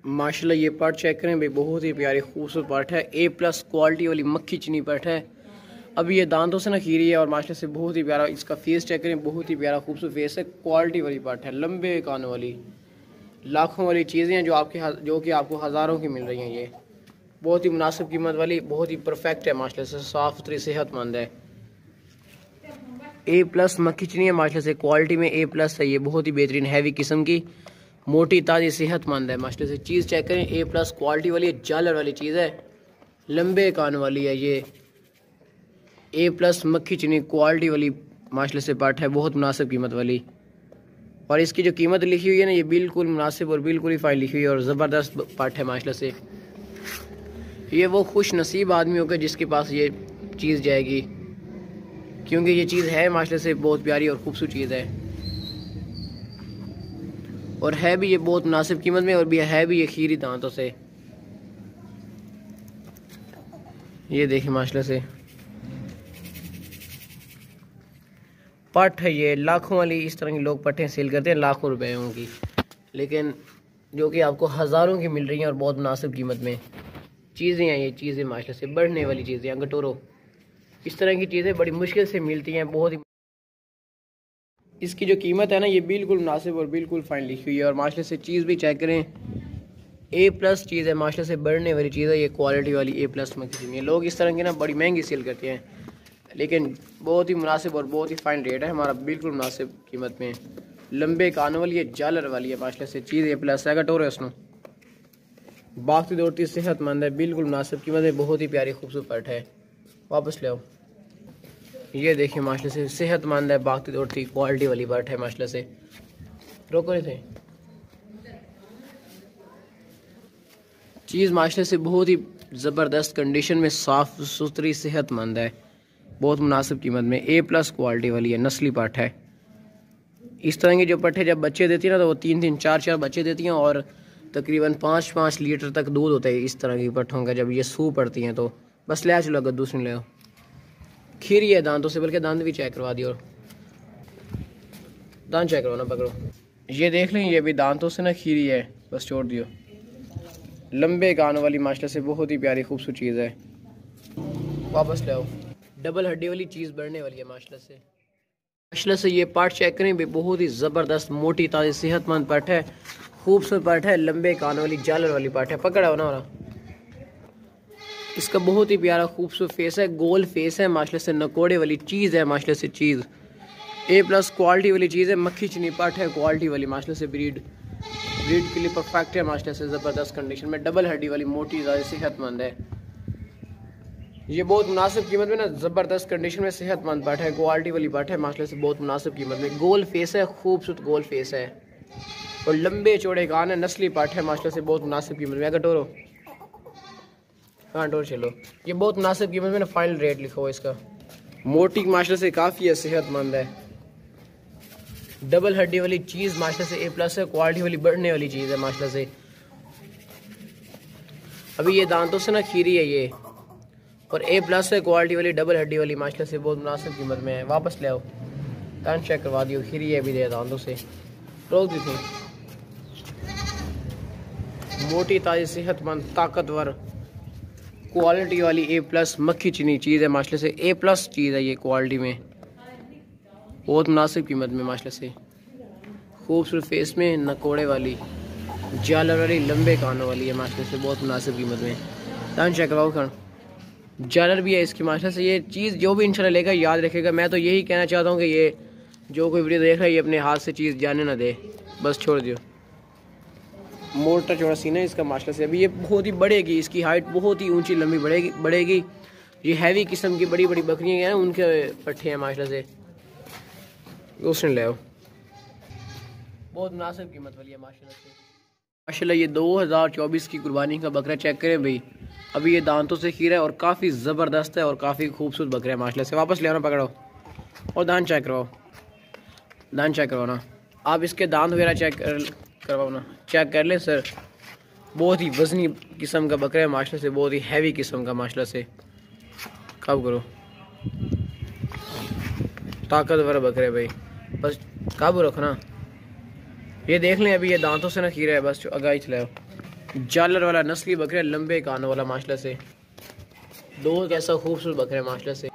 माशाल्लाह ये part check करें भाई, बहुत ही प्यारी खूबसूरत पार्ट है। A+ क्वालिटी वाली मक्खी चीनी पार्ट है। अभी ये दांतों से ना खीरी है और माशाल्लाह से बहुत ही प्यारा इसका फेस चेक करें, बहुत ही प्यारा खूबसूरत फेस है। क्वालिटी वाली पार्ट है, लंबे कानों वाली, लाखों वाली चीज़ें हैं जो कि आपको हज़ारों की मिल रही हैं। ये बहुत ही मुनासिब कीमत वाली, बहुत ही परफेक्ट है माशाल्लाह से, साफ़ सुथरी सेहतमंद है। A+ मक्खी चीनी है माशाल्लाह से, क्वालिटी में A+ है। ये बहुत ही बेहतरीन हैवी किस्म की मोटी ताज़ी सेहतमंद है माशाल्लाह से। चीज़ चेक करें, A+ क्वालिटी वाली है, जालर वाली चीज़ है, लंबे कान वाली है। ये A+ मक्खी चीनी क्वालिटी वाली माशाल्लाह से पार्ट है, बहुत मुनासिब कीमत वाली। और इसकी जो कीमत लिखी हुई है ना, ये बिल्कुल मुनासिब और बिल्कुल ही फाइन लिखी हुई है और ज़बरदस्त पार्ट है माशाल्लाह से। ये वो खुश नसीब आदमी होगा जिसके पास ये चीज़ जाएगी, क्योंकि ये चीज़ है माशाल्लाह से बहुत प्यारी और खूबसूरत चीज़ है। और है भी ये बहुत मुनासिब कीमत में, और भी है भी ये खीरी दांतों से। ये देखिए माशाल्लाह से पट है, ये लाखों वाली। इस तरह की लोग पट्टें सेल करते हैं लाखों रुपयों की, लेकिन जो कि आपको हज़ारों की मिल रही हैं और बहुत मुनासिब कीमत में चीज़ें हैं। ये चीज़ें माशाल्लाह से बढ़ने वाली चीज़ें हैं, गटोरो इस तरह की चीज़ें बड़ी मुश्किल से मिलती हैं, बहुत ही। इसकी जो कीमत है ना, ये बिल्कुल मुनासिब और बिल्कुल फाइन लिखी हुई है। और माशाल्लाह से चीज़ भी चेक करें, A+ चीज़ है माशाल्लाह से, बढ़ने वाली चीज़ है। ये क्वालिटी वाली A+ मक्खी चीनी है। लोग इस तरह की ना बड़ी महंगी सेल करते हैं, लेकिन बहुत ही मुनासिब और बहुत ही फाइन रेट है हमारा, बिल्कुल मुनासिब कीमत में। लंबे कानों वाली है, जालर वाली है माशाल्लाह से। चीज़ A+ है, गटोरे उसनो बागती दौड़ती सेहतमंद है, बिल्कुल मुनासिब कीमत है, बहुत ही प्यारी खूबसूरत पार्ट है। वापस ले आओ। ये देखिए माशाल्लाह से सेहतमंद है, बागती दौड़ती क्वालिटी वाली पार्ट है माशाल्लाह से। रोको नहीं थे। चीज़ माशाल्लाह से बहुत ही ज़बरदस्त कंडीशन में, साफ़ सुथरी सेहतमंद है, बहुत मुनासिब कीमत में। A+ क्वालिटी वाली है, नस्ली पार्ट है। इस तरह की जो पट्टे जब बच्चे देती है ना, तो वो 3-3 4-4 बच्चे देती हैं और तकरीबन 5-5 लीटर तक दूध होता है इस तरह की पट्टों का, जब ये सूह पड़ती हैं तो। बस ले चलो, अगर दूसरी ले आओ। खीरी है दांतों से, बल्कि दांत भी चेक करवा दियो, दांत चेक करवाना, पकड़ो। ये देख लें, ये भी दांतों से ना खीरी है, बस छोड़ दियो। लंबे कानों वाली माशाल्लाह से बहुत ही प्यारी खूबसूरत चीज़ है। वापस ले आओ। डबल हड्डी वाली चीज़ बढ़ने वाली है माशाल्लाह से। माशाल्लाह से ये पार्ट चेक करें भी, बहुत ही ज़बरदस्त मोटी ताज़ी सेहतमंद पार्ट है, खूबसूरत पार्ट है, लंबे कानों वाली जालर वाली पार्ट है। पकड़ा हो ना वाला। इसका बहुत ही प्यारा खूबसूरत फेस है, गोल फेस है माशाल्लाह से, नकोड़े वाली चीज़ है माशाल्लाह से। चीज़ A+ क्वालिटी वाली चीज़ है, मक्खी चीनी पार्ट है क्वालिटी वाली माशाल्लाह से। ब्रीड के लिए परफेक्ट है माशाल्लाह से, ज़बरदस्त कंडीशन में, डबल हड्डी वाली मोटी ज़्यादा सेहतमंद है। ये बहुत मुनासिब कीमत में ना, ज़बरदस्त कंडीशन में सेहतमंद पार्ट है, क्वालिटी वाली पार्ट है माशाल्लाह से, बहुत मुनासिब कीमत में। गोल फेस है, खूबसूरत गोल फेस है और लंबे चौड़े कान है, नस्ली पार्ट है माशाल्लाह से, बहुत मुनासिब कीमत में। कटोरो हाँ डोर चलो। ये बहुत मुनासिब कीमत में ना, फाइनल रेट लिखा हुआ इसका। मोटी माशाल्लाह से काफ़ी है, सेहतमंद है, डबल हड्डी वाली चीज़ माशाल्लाह से A+ है, क्वालिटी वाली बढ़ने वाली चीज़ है माशाल्लाह से। अभी ये दांतों से ना खीरी है ये, और A+ है, क्वालिटी वाली डबल हड्डी वाली माशाल्लाह से, बहुत मुनासिब कीमत में है। वापस ले आओ, कान चेक करवा दियो। खीरी है भी दे दांतों से, रोक दी थी। मोटी ताज़ी सेहतमंद ताकतवर क्वालिटी वाली A+ मक्खी चीनी चीज़ है माशाल्लाह से। A+ चीज़ है ये क्वालिटी में, बहुत मुनासिब कीमत में माशाल्लाह से। खूबसूरत फेस में, नकोड़े वाली, जालर वाली, लंबे कानों वाली है माशाल्लाह से, बहुत मुनासिब कीमत में। दान चेक करवाओ खान, जालर भी है इसकी माशाल्लाह से। ये चीज़ जो भी इंशाल्लाह लेगा याद रखेगा। मैं तो यही कहना चाहता हूँ कि ये जो कोई वीडियो देख रहा है, ये अपने हाथ से चीज़ जाने ना दे, बस छोड़ दियो। मोटा चौड़ा सीना है इसका माशाल्लाह से। अभी ये बहुत ही बढ़ेगी, इसकी हाइट बहुत ही ऊंची लंबी बढ़ेगी। ये हैवी किस्म की बड़ी बड़ी बकरियाँ हैं ना, उनके पट्टे हैं माशाल्लाह से। उसने ले आओ, बहुत मुनासिब कीमत वाली है माशाल्लाह से। माशाल्लाह ये 2024 की कुर्बानी का बकरा चेक करें भाई। अभी ये दांतों से खीरा है और काफ़ी ज़बरदस्त है और काफ़ी खूबसूरत बकरा है माशाल्लाह से। वापस ले आना, पकड़ो और दांत चेक करवाओ, दांत चेक करवाना। आप इसके दांत वगैरह चेक करवाओ ना, चेक कर लें सर। बहुत ही वज़नी किस्म का बकरा है माशाल्लाह से, बहुत ही हैवी किस्म का माशाल्लाह से। कब करो, ताकतवर बकरे भाई, बस काबू रखना। ये देख लें, अभी ये दांतों से ना खीरा है, बस आगाही चलाओ। जालर वाला नस्ली बकरा, लंबे कानों वाला माशाल्लाह से। दो कैसा खूबसूरत बकरा है माशाल्लाह से,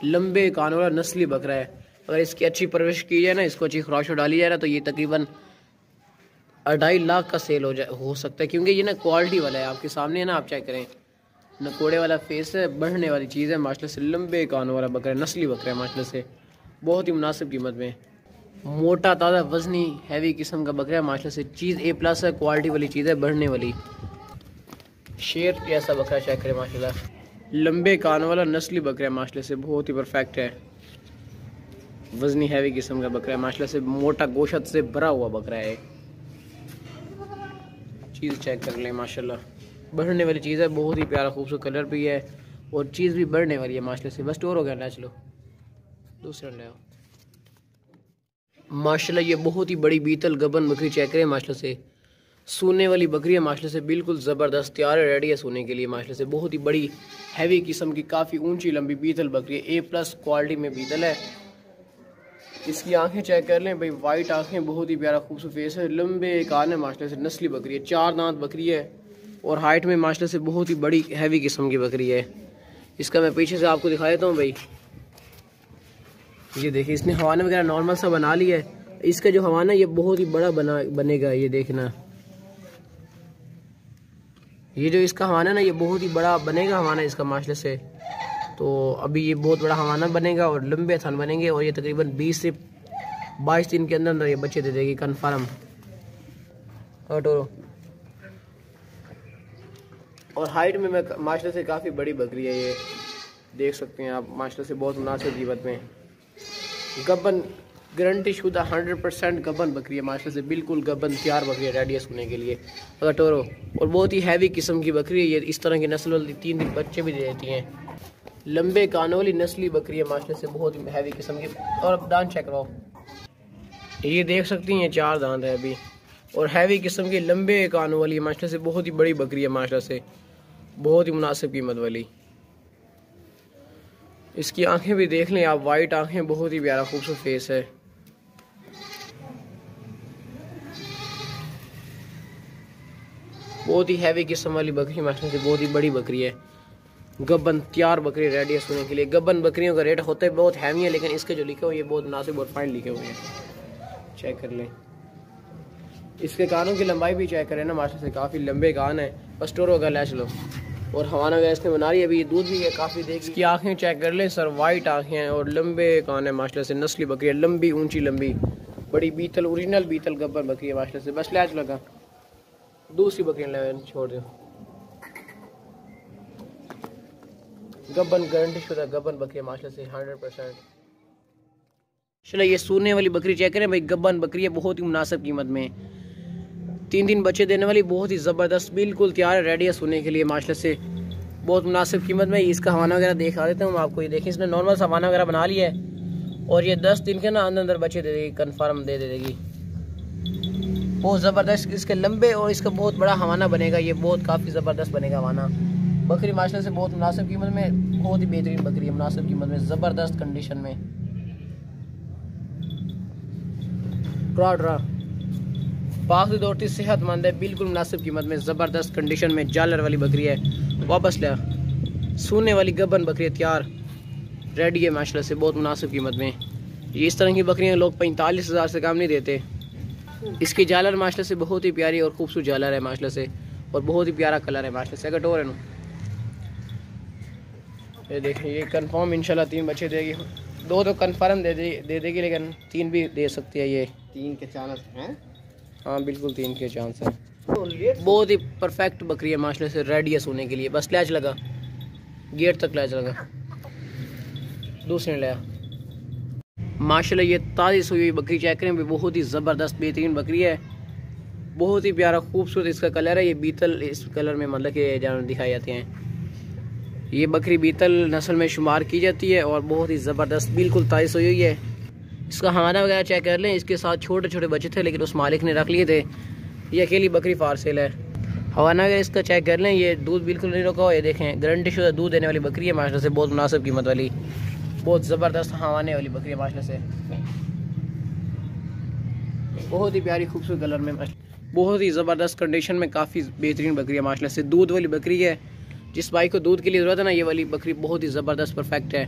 लंबे कानों वाला नस्ली बकरा है। अगर इसकी अच्छी परवरिश की जाए ना, इसको अच्छी खुराक डाली जाए ना, तो ये तकरीबन 2.5 लाख का सेल हो सकता है, क्योंकि ये ना क्वालिटी वाला है। आपके सामने है ना, आप चेक करें, नकोड़े वाला फेस है, बढ़ने वाली चीज़ है माशाल्लाह से। लंबे कानों वाला बकरा है, नस्ली बकरा है माशाल्लाह से, बहुत ही मुनासिब कीमत में। मोटा ताज़ा वजनी हैवी किस्म का बकरा है माशाल्लाह से। चीज़ A+ है, क्वालिटी वाली चीज़ है, बढ़ने वाली। शेर जैसा बकरा चेक करें माशाल्लाह, लंबे कानों वाला नस्ली बकरा है माशाल्लाह से, बहुत ही परफेक्ट है। वजनी हैवी किस्म का बकरा है माशाल्लाह से, मोटा गोश्त से भरा हुआ बकरा है। चीज़ चेक कर लें माशाल्लाह, बढ़ने वाली चीज़ है, बहुत ही प्यारा खूबसूरत कलर भी है और चीज़ भी बढ़ने वाली है माशाल्लाह से। बस टोर हो गया ना, चलो दूसरा ले आओ। माशाल्लाह ये बहुत ही बड़ी बीतल गबन बकरी चेक करें माशाल्लाह से, सोने वाली बकरी है माशाल्लाह से, बिल्कुल ज़बरदस्त तैयार है, रेडी है सोने के लिए माशाल्लाह से। बहुत ही बड़ी हैवी किस्म की, काफ़ी ऊंची लंबी बीतल बकरी है, A+ क्वालिटी में बीतल है। इसकी आंखें चेक कर लें भाई, वाइट आंखें, बहुत ही प्यारा खूबसूरत फेस है, लंबे कान है माशाल्लाह से, नस्ली बकरी है, 4 दांत बकरी है और हाइट में माशाल्लाह से बहुत ही बड़ी हैवी किस्म की बकरी है। इसका मैं पीछे से आपको दिखा देता हूँ भाई, ये देखिए, इसने हवाना वगैरह नॉर्मल सा बना लिया है। इसका जो हवाना ये बहुत ही बड़ा बनेगा, ये देखना, ये जो इसका हवाना ना, ये बहुत ही बड़ा बनेगा हवाना इसका माशाल्लाह से। तो अभी ये बहुत बड़ा हवाना बनेगा और लंबे थन बनेंगे और ये तकरीबन 20 से 22 दिन के अंदर अंदर ये बच्चे दे देगी कन्फर्म। और हाइट में मैं माशाल्लाह से काफ़ी बड़ी बकरी है, ये देख सकते हैं आप माशाल्लाह से, बहुत मुनासिब कीमत में। गबन गारंटी शुदा 100% गबन बकरी है माशाल्लाह से, बिल्कुल गबन तैयार बकरी है, रेडी है सोने के लिए। अगर टोरो और बहुत ही हैवी किस्म की बकरी है ये, इस तरह की नस्ल वाली 3 दिन बच्चे भी दे देती हैं। लंबे कानों वाली नस्ली बकरी है माशाल्लाह से, बहुत ही हैवी किस्म की। और अब दांत चेक कराओ, ये देख सकती हैं 4 दांत है अभी, और हैवी किस्म की लंबे कानों वाली माशाल्लाह से, बहुत ही बड़ी बकरी है माशाल्लाह से, बहुत ही मुनासिब कीमत वाली। इसकी आंखें भी देख लें आप, वाइट आंखें, बहुत ही प्यारा खूबसूरत फेस है। बहुत ही हैवी किस्म वाली बकरी माशाल्लाह से, बहुत ही बड़ी बकरी है, गबन तैयार बकरी, रेडी है सोने के लिए। गबन बकरियों का रेट होता है बहुत हैवी है, लेकिन इसके जो लिखे हुए ये बहुत मुनासिब और फाइन लिखे हुए हैं, चेक कर लें। इसके कानों की लंबाई भी चेक करें ना माशाल्लाह से, काफ़ी लंबे कान है। बस टोर होगा लैच लो, और हवाना वगैरह इसने बना रही है, अभी दूध भी है काफ़ी देगी। इसकी आंखें चेक कर लें सर, वाइट आंखें हैं और लंबे कान है माशाल्लाह से, नस्ली बकरी है, लंबी ऊंची लंबी बड़ी बीतल, ओरिजिनल बीतल गब्बर बकरी है माशाल्लाह से। बस लैच लगा, दूसरी बकरी छोड़ दो। गब्बन गारंटी शुदा गब्बन बकरी है माशाल्लाह से, 100%। चलो ये सोने वाली बकरी चेक करें भाई, गब्बन बकरी है, बहुत ही मुनासिब कीमत में, 3 दिन बच्चे देने वाली, बहुत ही ज़बरदस्त, बिल्कुल तैयार है, रेडी है सोने के लिए माशाल्लाह से, बहुत मुनासिब कीमत में। इसका हवाना वगैरह दिखा देता हूँ आपको, ये देखिए, इसने नॉर्मल सा हवाना वगैरह बना लिया है और ये 10 दिन के ना अंदर अंदर बच्चे दे देगी, कन्फर्म दे देगी, बहुत ज़बरदस्त। इसके लंबे और इसका बहुत बड़ा हवाना बनेगा, ये बहुत काफ़ी ज़बरदस्त बनेगा हवाना। बकरी माशाल्लाह से बहुत मुनासिब कीमत में, बहुत ही बेहतरीन बकरी है, मुनासिब कीमत में, ज़बरदस्त कंडीशन में। ड्रा पाक दौड़ती सेहतमंद है, बिल्कुल मुनासिब कीमत में, ज़बरदस्त कंडीशन में, जालर वाली बकरी है। वापस लिया, सोने वाली गबन बकरी है, तैयार रेडी है माशाल्लाह से, बहुत मुनासिब कीमत में। ये इस तरह की बकरियाँ लोग 45,000 से कम नहीं देते। इसकी जालर माशाल्लाह से बहुत ही प्यारी और खूबसूरत जालर है माशाल्लाह से, और बहुत ही प्यारा कलर है माशाल्लाह से। अगर टोर है ना, ये देखें, ये कंफर्म इंशाल्लाह 3 बच्चे देगी, 2 तो कंफर्म दे देगी, लेकिन 3 भी दे सकती है। ये 3 के चांस हैं, हाँ बिल्कुल 3 के चांस है। बहुत ही परफेक्ट बकरी है माशाल्लाह से, रेडी है सोने के लिए। बस लैच लगा, गेट तक लैच लगा, दूसरे ने लिया माशाल्लाह। ये ताज़ी सोई हुई बकरी चेक करें, बहुत ही ज़बरदस्त बेहतरीन बकरी है, बहुत ही प्यारा खूबसूरत इसका कलर है। ये बीतल इस कलर में मतलब कि जानवर दिखाए जाते हैं। ये बकरी बीतल नस्ल में शुमार की जाती है और बहुत ही ज़बरदस्त, बिल्कुल ताज़ी सोई हुई है। इसका हवाना वगैरह चेक कर लें, इसके साथ छोटे छोटे बच्चे थे लेकिन उस मालिक ने रख लिए थे। ये अकेली बकरी फारसेल है। हवाना वगैरह इसका चेक कर लें, ये दूध बिल्कुल नहीं रोका हुआ, ये देखें, गारंटी शुदा दूध देने वाली बकरी है माशाल्लाह से, बहुत मुनासिब कीमत वाली, बहुत ज़बरदस्त हवाने वाली बकरी है माशाल्लाह से, बहुत ही प्यारी खूबसूरत कलर में। बहुत ही ज़बरदस्त कंडीशन में, काफ़ी बेहतरीन बकरी है माशाल्लाह से। दूध वाली बकरी है, जिस भाई को दूध के लिए ज़रूरत है ना, ये वाली बकरी बहुत ही ज़बरदस्त परफेक्ट है।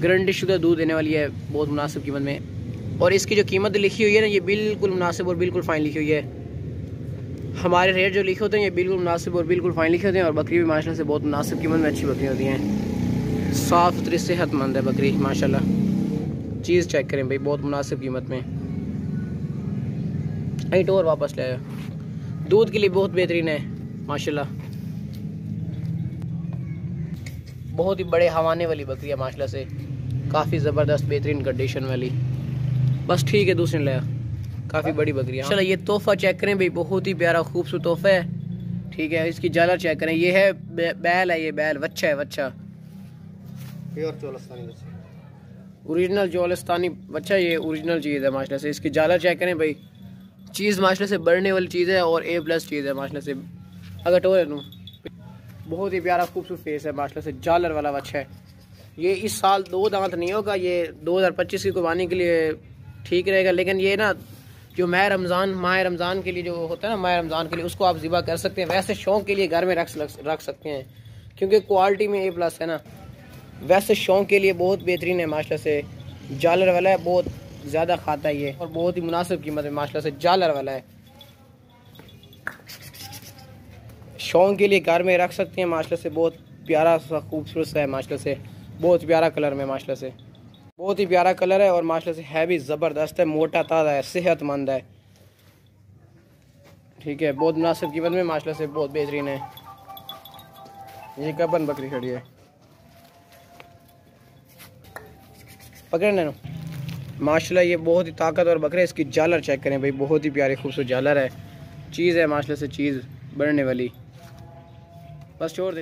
गारंटी शुदा दूध देने वाली है बहुत मुनासिब कीमत में। और इसकी जो कीमत लिखी हुई है ना, ये बिल्कुल मुनासिब और बिल्कुल फ़ाइन लिखी हुई है। हमारे रेट जो लिखे होते हैं ये बिल्कुल मुनासिब और बिल्कुल फ़ाइन लिखे होते हैं। और बकरी भी माशाल्लाह से बहुत मुनासिब कीमत में अच्छी बकरी होती हैं। साफ़ सुथरी सेहतमंद है बकरी माशाल्लाह। चीज़ चेक करें भाई, बहुत मुनासिब कीमत में। एट और वापस ले आया। दूध के लिए बहुत बेहतरीन है माशाल्लाह। बहुत ही बड़े हवाने वाली बकरी है माशाल्लाह से, काफ़ी ज़बरदस्त बेहतरीन कंडीशन वाली। बस ठीक है, दूसरे ले आया। काफ़ी बड़ी बकरी है। चलो ये तोहफा चेक करें भाई, बहुत ही प्यारा खूबसूरत तोहफा है। ठीक है, इसकी झालर चेक करें। ये है बैल है, ये बैल बच्चा है, बच्चा ओरिजिनल चोलस्तानी बच्चा, ये ओरिजिनल चीज़ है माशाल्लाह से। इसकी झालर चेक करें भाई, चीज़ माशाल्लाह से बढ़ने वाली चीज़ है और A+ चीज़ है माशाल्लाह से। अगर टोर लूँ, बहुत ही प्यारा खूबसूरत फेस है माशाल्लाह से, झालर वाला बच्चा है। ये इस साल 2 दांत नहीं होगा, ये 2025 की कुर्बानी के लिए ठीक रहेगा। लेकिन ये ना जो माह रमज़ान के लिए जो होता है ना, माह रमज़ान के लिए उसको आप ज़िबा कर सकते हैं। वैसे शौक़ के लिए घर में रख सकते हैं, क्योंकि क्वालिटी में A+ है ना। वैसे शौक़ के लिए बहुत बेहतरीन है माशाल्लाह से। झालर वाला है, बहुत ज़्यादा खाता है ये, और बहुत ही मुनासिब कीमत है माशाल्लाह से। झालर वाला है, शौक़ के लिए घर में रख सकते हैं माशाल्लाह से। बहुत प्यारा सा खूबसूरत सा है माशाल्लाह से, बहुत प्यारा कलर में माशाल्लाह से, बहुत ही प्यारा कलर है। और माशाल्लाह से है भी ज़बरदस्त है, मोटा ताज़ा है, सेहतमंद है। ठीक है, बहुत मुनासिब कीमत में माशाल्लाह से, बहुत बेहतरीन है। ये कबन बकरी खड़ी है, पकड़ने नो माशाल्लाह। ये बहुत ही ताकतवर बकरा है। इसकी झालर चेक करें भाई, बहुत ही प्यारी खूबसूरत झालर है। चीज़ है माशाल्लाह से, चीज़ बढ़ने वाली। बस छोड़ दे।